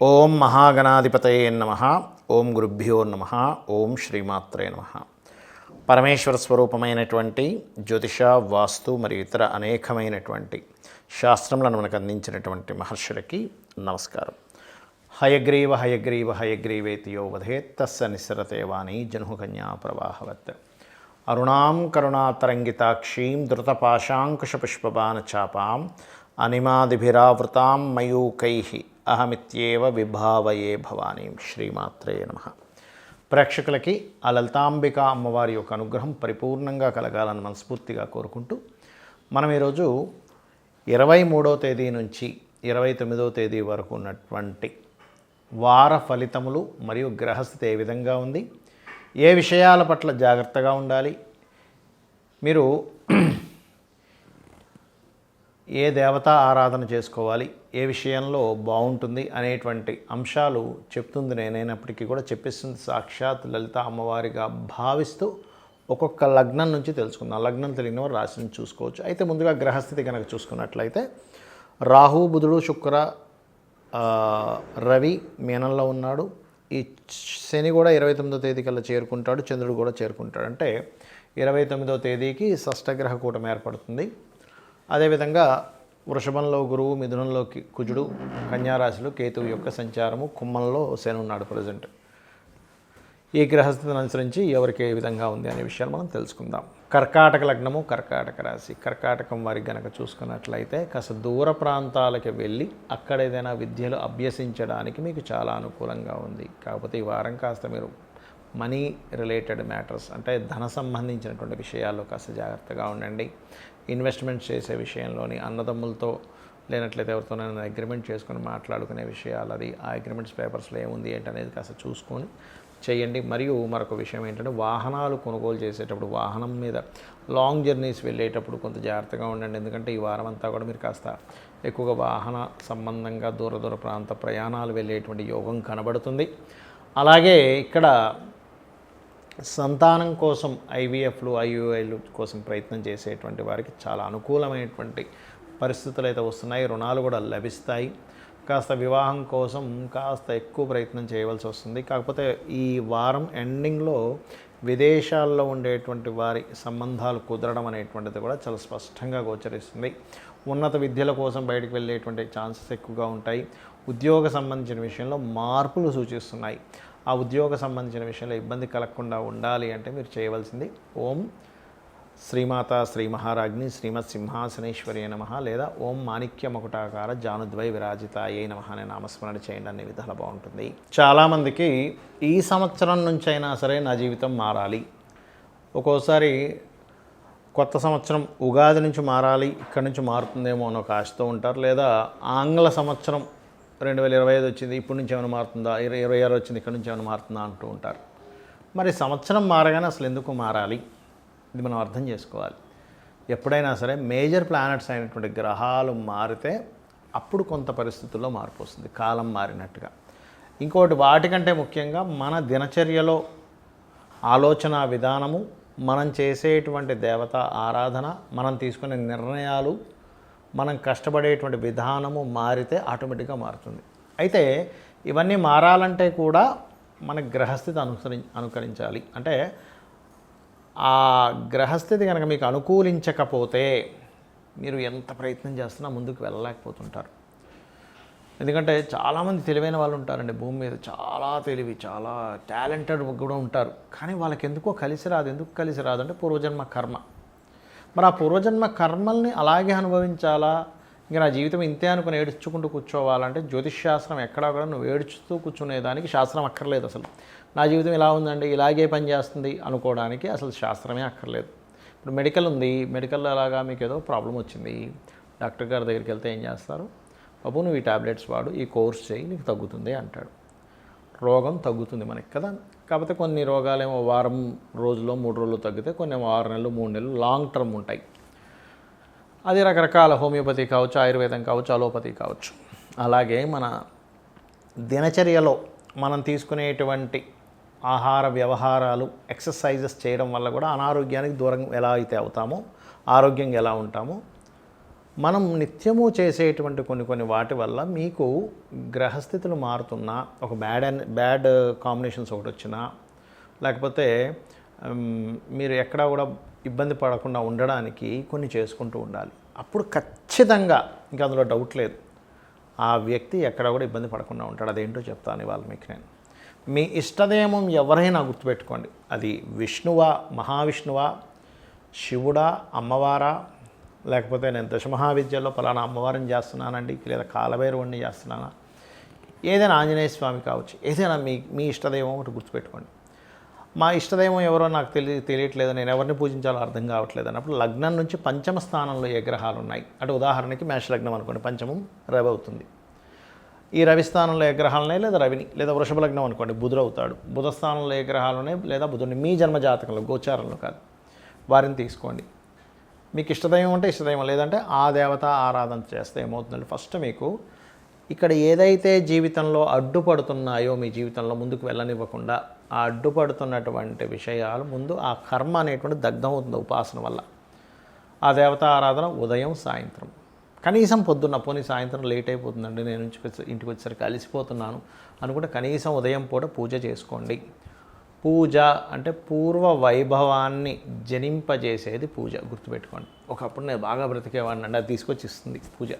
ఓం మహాగణాధిపతయే నమః. ఓం గురుభ్యో నమః. ఓం శ్రీమాత్రే నమః. పరమేశ్వర స్వరూపమైనటువంటి జ్యోతిష, వాస్తు మరియు ఇతర అనేకమైనటువంటి శాస్త్రములను మనకు అందించినటువంటి మహర్షులకి నమస్కారం. హయగ్రీవ హయగ్రీవ హయగ్రీవేతి యో వదేత్ తస్య నిస్సరతే వాణి జనుకన్యా ప్రవాహవత్. అరుణాం కరుణాతరంగితాక్షీం ధృతపాశాంకుశపుష్పబాణచాపాం అనిమాదిభిరావృతాం మయూకైః అహమిత్యేవ విభావయే భవానీం. శ్రీమాత్రే నమః. ప్రేక్షకులకి ఆ లలితాంబిక అమ్మవారి యొక్క అనుగ్రహం పరిపూర్ణంగా కలగాలని మనస్ఫూర్తిగా కోరుకుంటూ మనం ఈరోజు 23వ తేదీ నుంచి 29వ తేదీ వరకు ఉన్నటువంటి వార ఫలితములు మరియు గ్రహస్థితి ఏ విధంగా ఉంది, ఏ విషయాల పట్ల జాగ్రత్తగా ఉండాలి, మీరు ఏ దేవతా ఆరాధన చేసుకోవాలి, ఏ విషయంలో బాగుంటుంది అనేటువంటి అంశాలు చెప్తుంది నేనైనప్పటికీ కూడా చెప్పిస్తుంది సాక్షాత్ లలిత అమ్మవారిగా భావిస్తూ ఒక్కొక్క లగ్నం నుంచి తెలుసుకుందాం. లగ్నం తెలియని వారు రాశిని చూసుకోవచ్చు. అయితే ముందుగా గ్రహస్థితి కనుక చూసుకున్నట్లయితే రాహు, బుధుడు, శుక్ర, రవి మీనంలో ఉన్నాడు. ఈ శని కూడా 29వ తేదీ కల్లా చేరుకుంటాడు. చంద్రుడు కూడా చేరుకుంటాడు. అంటే 29వ తేదీకి షష్టగ్రహ కూటమి ఏర్పడుతుంది. అదేవిధంగా వృషభంలో గురువు, మిథునంలోకి కుజుడు, కన్యారాశిలో కేతువు యొక్క సంచారము, కుంభంలో శని ఉన్నాడు ప్రజెంట్. ఈ గ్రహస్థితిని అనుసరించి ఎవరికి ఏ విధంగా ఉంది అనే విషయాలు మనం తెలుసుకుందాం. కర్కాటక లగ్నము, కర్కాటక రాశి. కర్కాటకం వారికి గనక చూసుకున్నట్లయితే కాస్త దూర ప్రాంతాలకు వెళ్ళి అక్కడ ఏదైనా విద్యలు అభ్యసించడానికి మీకు చాలా అనుకూలంగా ఉంది. కాకపోతే ఈ వారం కాస్త మీరు మనీ రిలేటెడ్ మ్యాటర్స్ అంటే ధన సంబంధించినటువంటి విషయాల్లో కాస్త జాగ్రత్తగా ఉండండి. ఇన్వెస్ట్మెంట్స్ చేసే విషయంలోని అన్నదమ్ములతో లేనట్లయితే ఎవరితోనైనా అగ్రిమెంట్ చేసుకొని మాట్లాడుకునే విషయాలు, అది ఆ అగ్రిమెంట్స్ పేపర్స్లో ఏముంది ఏంటనేది కాస్త చూసుకొని చేయండి. మరియు మరొక విషయం ఏంటంటే వాహనాలు కొనుగోలు చేసేటప్పుడు, వాహనం మీద లాంగ్ జర్నీస్ వెళ్ళేటప్పుడు కొంత జాగ్రత్తగా ఉండండి. ఎందుకంటే ఈ వారం అంతా కూడా మీరు కాస్త ఎక్కువగా వాహన సంబంధంగా దూర ప్రాంత ప్రయాణాలు వెళ్ళేటువంటి యోగం కనబడుతుంది. అలాగే ఇక్కడ సంతానం కోసం ఐవీఎఫ్లు, ఐయుఐలు కోసం ప్రయత్నం చేసేటువంటి వారికి చాలా అనుకూలమైనటువంటి పరిస్థితులు అయితే వస్తున్నాయి. రుణాలు కూడా లభిస్తాయి. కాస్త వివాహం కోసం కాస్త ఎక్కువ ప్రయత్నం చేయవలసి వస్తుంది. కాకపోతే ఈ వారం ఎండింగ్లో విదేశాల్లో ఉండేటువంటి వారి సంబంధాలు కుదరడం అనేటువంటిది కూడా చాలా స్పష్టంగా గోచరిస్తుంది. ఉన్నత విద్యల కోసం బయటకు వెళ్ళేటువంటి ఛాన్సెస్ ఎక్కువగా ఉంటాయి. ఉద్యోగ సంబంధించిన విషయంలో మార్పులు సూచిస్తున్నాయి. ఆ ఉద్యోగ సంబంధించిన విషయంలో ఇబ్బంది కలగకుండా ఉండాలి అంటే మీరు చేయవలసింది ఓం శ్రీమాత శ్రీ మహారాజ్ని శ్రీమత్ సింహాసనేశ్వరి నమః లేదా ఓం మాణిక్య మకుటాకార జానుద్వై విరాజితాయే నమః అనే నామస్మరణ చేయండి. అన్ని విధాలు బాగుంటుంది. చాలామందికి ఈ సంవత్సరం నుంచి అయినా సరే నా జీవితం మారాలి, ఒక్కోసారి కొత్త సంవత్సరం ఉగాది నుంచి మారాలి, ఇక్కడి నుంచి మారుతుందేమో అని ఒక ఆశతో ఉంటారు. లేదా ఆంగ్ల సంవత్సరం 2025 వచ్చింది, ఇప్పటి నుంచి ఏమైనా మారుతుందా, 2026 వచ్చింది, ఇక్కడ నుంచి ఏమైనా మారుతుందా అంటూ ఉంటారు. మరి సంవత్సరం మారగానే అసలు ఎందుకు మారాలి, ఇది మనం అర్థం చేసుకోవాలి. ఎప్పుడైనా సరే మేజర్ ప్లానెట్స్ అయినటువంటి గ్రహాలు మారితే అప్పుడు కొంత పరిస్థితుల్లో మార్పు వస్తుంది, కాలం మారినట్టుగా. ఇంకోటి వాటికంటే ముఖ్యంగా మన దినచర్యలో ఆలోచన విధానము, మనం చేసేటువంటి దేవత ఆరాధన, మనం తీసుకునే నిర్ణయాలు, మనం కష్టపడేటువంటి విధానము మారితే ఆటోమేటిక్గా మారుతుంది. అయితే ఇవన్నీ మారాలంటే కూడా మన గ్రహస్థితి అనుకరించాలి. అంటే ఆ గ్రహస్థితి కనుక మీకు అనుకూలించకపోతే మీరు ఎంత ప్రయత్నం చేస్తున్నా ముందుకు వెళ్ళలేకపోతుంటారు. ఎందుకంటే చాలామంది తెలివైన వాళ్ళు ఉంటారండి భూమి మీద, చాలా తెలివి, చాలా టాలెంటెడ్ కూడా ఉంటారు. కానీ వాళ్ళకి ఎందుకో కలిసి రాదు. ఎందుకు కలిసి రాదు అంటే పూర్వజన్మ కర్మ. మరి ఆ పూర్వజన్మ కర్మల్ని అలాగే అనుభవించాలా, ఇంకా నా జీవితం ఇంతే అనుకుని ఏడ్చుకుంటూ కూర్చోవాలంటే జ్యోతిష్ శాస్త్రం ఎక్కడా కూడా నువ్వు ఏడ్చుతూ కూర్చునేదానికి శాస్త్రం అక్కర్లేదు. అసలు నా జీవితం ఇలా ఉందండి, ఇలాగే పని చేస్తుంది అనుకోవడానికి అసలు శాస్త్రమే అక్కర్లేదు. ఇప్పుడు మెడికల్ ఉంది, మెడికల్లో అలాగా మీకు ఏదో ప్రాబ్లం వచ్చింది, డాక్టర్ గారి దగ్గరికి వెళ్తే ఏం చేస్తారు, బాబు నువ్వు ఈ టాబ్లెట్స్ వాడు, ఈ కోర్స్ చేయి, నీకు తగ్గుతుంది అంటాడు. రోగం తగ్గుతుంది మనకి కదా. కాకపోతే కొన్ని రోగాలేమో వారం రోజుల్లో 3 రోజులు తగ్గితే, కొన్ని 6 నెలలు 3 నెలలు లాంగ్ టర్మ్ ఉంటాయి. అది రకరకాల హోమియోపతి కావచ్చు, ఆయుర్వేదం కావచ్చు, అలోపతి కావచ్చు. అలాగే మన దినచర్యలో మనం తీసుకునేటువంటి ఆహార వ్యవహారాలు, ఎక్సర్సైజెస్ చేయడం వల్ల కూడా అనారోగ్యానికి దూరం ఎలా అయితే అవుతామో, ఆరోగ్యంగా ఎలా ఉంటామో మనం నిత్యము చేసేటువంటి కొన్ని వాటి వల్ల మీకు గ్రహస్థితులు మారుతున్నా, ఒక బ్యాడ్ కాంబినేషన్స్ ఒకటి వచ్చినా, లేకపోతే మీరు ఎక్కడా కూడా ఇబ్బంది పడకుండా ఉండడానికి కొన్ని చేసుకుంటూ ఉండాలి. అప్పుడు ఖచ్చితంగా ఇంకా అందులో డౌట్ లేదు, ఆ వ్యక్తి ఎక్కడ కూడా ఇబ్బంది పడకుండా ఉంటాడు. అదేంటో చెప్తాను ఇవాళ మీకు నేను. మీ ఇష్టదైవం ఎవరైనా గుర్తుపెట్టుకోండి, అది విష్ణువా, మహావిష్ణువా, శివుడా, అమ్మవారా, లేకపోతే నేను దశమహావిద్యలో పలానా అమ్మవారిని చేస్తున్నానండి, లేదా కాలభైరవుడిని చేస్తున్నానా, ఏదైనా ఆంజనేయ స్వామి కావచ్చు, ఏదైనా మీ ఇష్టదైవం ఒకటి గుర్తుపెట్టుకోండి. మా ఇష్టదైవం ఎవరో నాకు తెలియట్లేదు, నేను ఎవరిని పూజించాలో అర్థం కావట్లేదు అన్నప్పుడు లగ్నం నుంచి పంచమ స్థానంలో ఏ గ్రహాలు ఉన్నాయి అంటే ఉదాహరణకి మేష లగ్నం అనుకోండి, పంచమం రవి అవుతుంది. ఈ రవి స్థానంలో ఏ గ్రహాలు ఉన్నాయి, లేదా రవిని, లేదా వృషభ లగ్నం అనుకోండి బుధుడు అవుతాడు. బుధ స్థానంలో ఏ గ్రహాలు ఉన్నాయి, లేదా బుధుడిని, మీ జన్మ జాతకంలో గోచారంలో కాదు, వారిని తీసుకోండి. మీకు ఇష్టదైవం అంటే ఇష్టదైవం, లేదంటే ఆ దేవత ఆరాధన చేస్తే ఏమవుతుందంటే ఫస్ట్ మీకు ఇక్కడ ఏదైతే జీవితంలో అడ్డుపడుతున్నాయో, మీ జీవితంలో ముందుకు వెళ్ళనివ్వకుండా ఆ అడ్డుపడుతున్నటువంటి విషయాలు ముందు ఆ కర్మ అనేటువంటి దగ్ధం అవుతుంది ఉపాసన వల్ల. ఆ దేవతా ఆరాధన ఉదయం సాయంత్రం, కనీసం పొద్దున్న, పోనీ సాయంత్రం లేట్ అయిపోతుందండి, నేను ఇంటికి వచ్చేసరికి అలసిపోతున్నాను అనుకుంటే కనీసం ఉదయం పూట పూజ చేసుకోండి. పూజ అంటే పూర్వ వైభవాన్ని జనింపజేసేది పూజ, గుర్తుపెట్టుకోండి. ఒకప్పుడు నేను బాగా బ్రతికేవాడిని అండి, అది తీసుకొచ్చి ఇస్తుంది పూజ.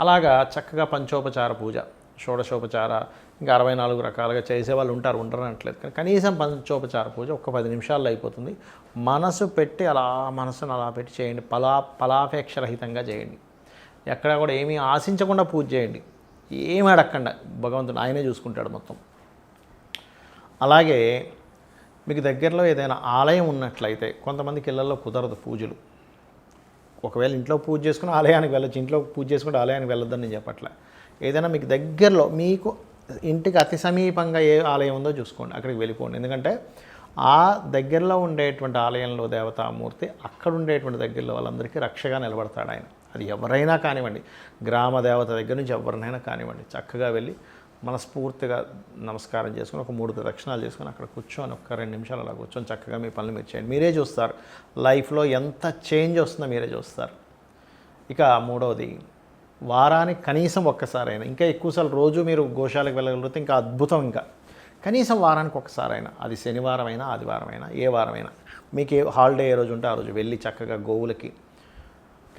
అలాగా చక్కగా పంచోపచార పూజ, షోడశోపచార, ఇంకా 64 రకాలుగా చేసేవాళ్ళు ఉంటారు, ఉండరనట్లేదు. కానీ కనీసం పంచోపచార పూజ ఒక 10 నిమిషాల్లో అయిపోతుంది. మనసు పెట్టి మనసును అలా పెట్టి చేయండి, ఫలాపేక్ష రహితంగా చేయండి. ఎక్కడ కూడా ఏమీ ఆశించకుండా పూజ చేయండి, ఏమి అడగకుండా, భగవంతుడు ఆయనే చూసుకుంటాడు మొత్తం. అలాగే మీకు దగ్గరలో ఏదైనా ఆలయం ఉన్నట్లయితే, కొంతమందికి ఇళ్లలో కుదరదు పూజలు, ఒకవేళ ఇంట్లో పూజ చేసుకుని ఆలయానికి వెళ్ళచ్చు, ఇంట్లో పూజ చేసుకుంటే ఆలయానికి వెళ్ళొద్దని నేను చెప్పట్లే. ఏదైనా మీకు దగ్గరలో, మీకు ఇంటికి అతి సమీపంగా ఏ ఆలయం ఉందో చూసుకోండి, అక్కడికి వెళ్ళిపోండి. ఎందుకంటే ఆ దగ్గరలో ఉండేటువంటి ఆలయంలో దేవతామూర్తి అక్కడ ఉండేటువంటి దగ్గరలో వాళ్ళందరికీ రక్షగా నిలబడతాడు ఆయన. అది ఎవరైనా కానివ్వండి, గ్రామ దేవత దగ్గర నుంచి ఎవరినైనా కానివ్వండి, చక్కగా వెళ్ళి మనస్ఫూర్తిగా నమస్కారం చేసుకుని ఒక 3 ప్రదక్షిణాలు చేసుకుని అక్కడ కూర్చొని ఒక 2 నిమిషాలు అలా కూర్చొని చక్కగా మీ పనులు మీరు చేయండి. మీరే చూస్తారు లైఫ్లో ఎంత చేంజ్ వస్తుందో మీరే చూస్తారు. ఇక మూడవది, వారానికి కనీసం ఒక్కసారైనా, ఇంకా ఎక్కువసార్లు రోజు మీరు గోశాలకు వెళ్ళగలిగితే ఇంకా అద్భుతం. ఇంకా కనీసం వారానికి ఒక్కసారైనా, అది శనివారం అయినా ఆదివారం అయినా ఏ వారమైనా, మీకు హాలిడే ఏ రోజు ఉంటే ఆ రోజు వెళ్ళి చక్కగా గోవులకి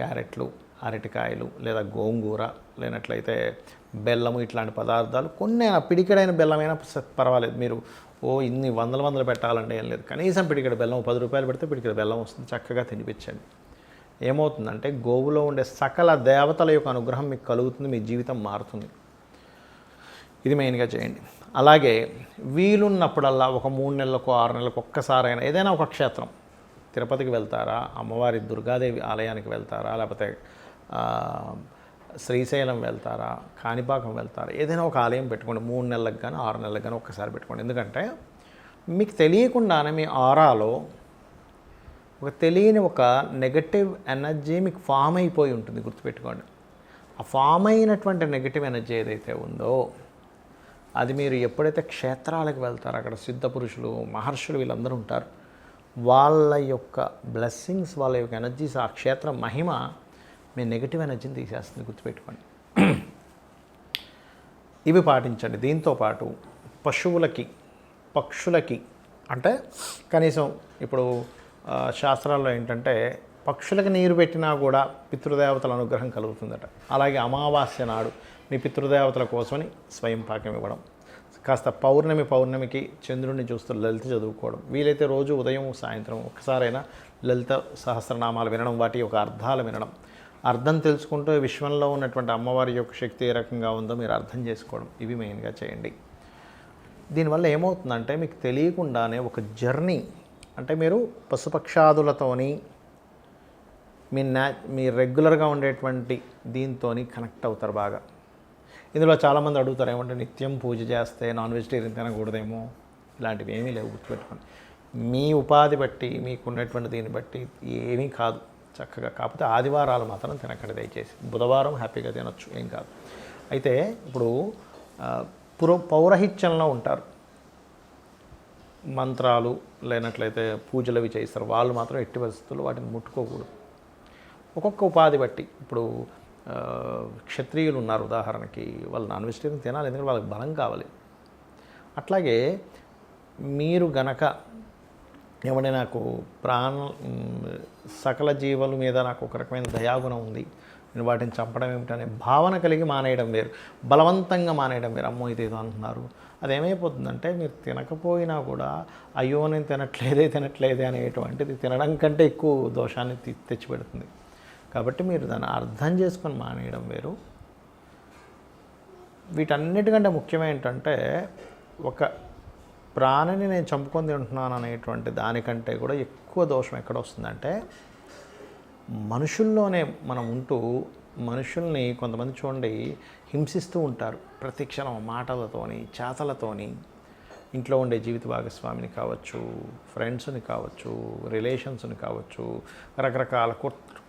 క్యారెట్లు, అరటికాయలు, లేదా గోంగూర, లేనట్లయితే బెల్లము, ఇట్లాంటి పదార్థాలు కొన్ని, పిడికెడైన బెల్లమైనా పర్వాలేదు. మీరు ఇన్ని వందలు పెట్టాలంటే ఏం లేదు, కనీసం పిడికెడ బెల్లం 10 రూపాయలు పెడితే పిడికెడ బెల్లం వస్తుంది, చక్కగా తినిపించండి. ఏమవుతుందంటే గోవులో ఉండే సకల దేవతల యొక్క అనుగ్రహం మీకు కలుగుతుంది, మీ జీవితం మారుతుంది. ఇది మెయిన్గా చేయండి. అలాగే వీలున్నప్పుడల్లా ఒక 3 నెలలకు 6 నెలలకు ఒక్కసారైనా ఏదైనా ఒక క్షేత్రం, తిరుపతికి వెళ్తారా, అమ్మవారి దుర్గాదేవి ఆలయానికి వెళ్తారా, లేకపోతే శ్రీశైలం వెళ్తారా, కాణిపాకం వెళ్తారా, ఏదైనా ఒక ఆలయం పెట్టుకోండి. 3 నెలలకు కానీ 6 నెలలకు కానీ ఒక్కసారి పెట్టుకోండి. ఎందుకంటే మీకు తెలియకుండానే మీ ఆరాలో ఒక తెలియని ఒక నెగటివ్ ఎనర్జీ మీకు ఫామ్ అయిపోయి ఉంటుంది, గుర్తుపెట్టుకోండి. ఆ ఫామ్ అయినటువంటి నెగటివ్ ఎనర్జీ ఏదైతే ఉందో అది మీరు ఎప్పుడైతే క్షేత్రాలకు వెళ్తారో అక్కడ సిద్ధ పురుషులు, మహర్షులు వీళ్ళందరూ ఉంటారు, వాళ్ళ యొక్క బ్లెస్సింగ్స్, వాళ్ళ యొక్క ఎనర్జీస్, ఆ క్షేత్ర మహిమ మీ నెగిటివ్ ఎనర్జీని తీసేస్తుంది, గుర్తుపెట్టుకోండి. ఇవి పాటించండి. దీంతోపాటు పశువులకి, పక్షులకి, అంటే కనీసం ఇప్పుడు శాస్త్రాల్లో ఏంటంటే పక్షులకు నీరు పెట్టినా కూడా పితృదేవతల అనుగ్రహం కలుగుతుందట. అలాగే అమావాస్య నాడు మీ పితృదేవతల కోసమని స్వయం పాకం ఇవ్వడం, కాస్త పౌర్ణమికి చంద్రుడిని చూస్తూ లలిత చదువుకోవడం, వీలైతే రోజు ఉదయం సాయంత్రం ఒక్కసారైనా లలిత సహస్రనామాలు వినడం, వాటి యొక్క అర్థాలు వినడం, అర్థం తెలుసుకుంటూ విశ్వంలో ఉన్నటువంటి అమ్మవారి యొక్క శక్తి ఏ రకంగా ఉందో మీరు అర్థం చేసుకోవడం, ఇవి మెయిన్గా చేయండి. దీనివల్ల ఏమవుతుందంటే మీకు తెలియకుండానే ఒక జర్నీ, అంటే మీరు పశుపక్షాదులతోని మీ రెగ్యులర్గా ఉండేటువంటి దీంతో కనెక్ట్ అవుతారు బాగా. ఇందులో చాలామంది అడుగుతారు, ఏమంటే నిత్యం పూజ చేస్తే నాన్ వెజిటేరియన్ తినకూడదేమో, ఇలాంటివి ఏమీ లేవు, గుర్తుపెట్టుకోండి. మీ ఉపాధి బట్టి, మీకున్నటువంటి దీన్ని బట్టి ఏమీ కాదు, చక్కగా. కాకపోతే ఆదివారాలు మాత్రం తినకండి దయచేసి, బుధవారం హ్యాపీగా తినొచ్చు, ఏం కాదు. అయితే ఇప్పుడు పౌరహిత్యంలో ఉంటారు, మంత్రాలు లేనట్లయితే పూజలు అవి చేస్తారు, వాళ్ళు మాత్రం ఎట్టి పరిస్థితుల్లో వాటిని ముట్టుకోకూడదు. ఒక్కొక్క ఉపాధి బట్టి ఇప్పుడు క్షత్రియులు ఉన్నారు ఉదాహరణకి, వాళ్ళు నాన్ వెజిటేరియన్ తినాలి, ఎందుకంటే వాళ్ళకి బలం కావాలి. అట్లాగే మీరు గనక ఏమంటే నాకు సకల జీవుల మీద నాకు ఒక రకమైన దయాగుణం ఉంది, నేను వాటిని చంపడం ఏమిటనే భావన కలిగి మానేయడం వేరు, బలవంతంగా మానేయడం వేరు. అమ్మో ఇదేదో అంటున్నారు, అదేమైపోతుందంటే మీరు తినకపోయినా కూడా అయ్యో నేను తినట్లేదే అనేటువంటిది తినడం కంటే ఎక్కువ దోషాన్ని తెచ్చిపెడుతుంది. కాబట్టి మీరు దాన్ని అర్థం చేసుకొని మానేయడం వేరు. వీటన్నిటికంటే ముఖ్యమేంటంటే ఒక ప్రాణిని నేను చంపుకొని తింటున్నాను అనేటువంటి దానికంటే కూడా ఎక్కువ దోషం ఎక్కడ వస్తుందంటే మనుషుల్లోనే మనం ఉంటూ మనుషుల్ని కొంతమంది చూడండి హింసిస్తూ ఉంటారు ప్రతి క్షణం మాటలతోని చేతలతోని. ఇంట్లో ఉండే జీవిత భాగస్వామిని కావచ్చు, ఫ్రెండ్స్ని కావచ్చు, రిలేషన్స్ని కావచ్చు, రకరకాల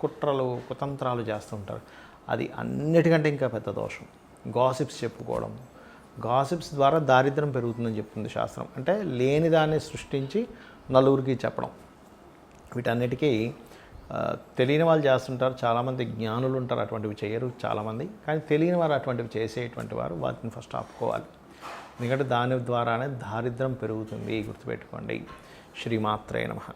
కుట్రలు కుతంత్రాలు చేస్తుంటారు. అది అన్నిటికంటే ఇంకా పెద్ద దోషం. గాసిప్స్ చెప్పుకోవడం, గాసిప్స్ ద్వారా దారిద్ర్యం పెరుగుతుందని చెప్తుంది శాస్త్రం. అంటే లేని దాన్ని సృష్టించి నలుగురికి చెప్పడం. వీటన్నిటికీ తెలియని వాళ్ళు చేస్తుంటారు, చాలామంది జ్ఞానులు ఉంటారు అటువంటివి చేయరు చాలామంది. కానీ తెలియని వారు అటువంటివి చేసేటువంటి వారు వాటిని ఫస్ట్ ఆపుకోవాలి. ఎందుకంటే దాని ద్వారానే దారిద్ర్యం పెరుగుతుంది, గుర్తుపెట్టుకోండి. శ్రీమాత్రే నమః.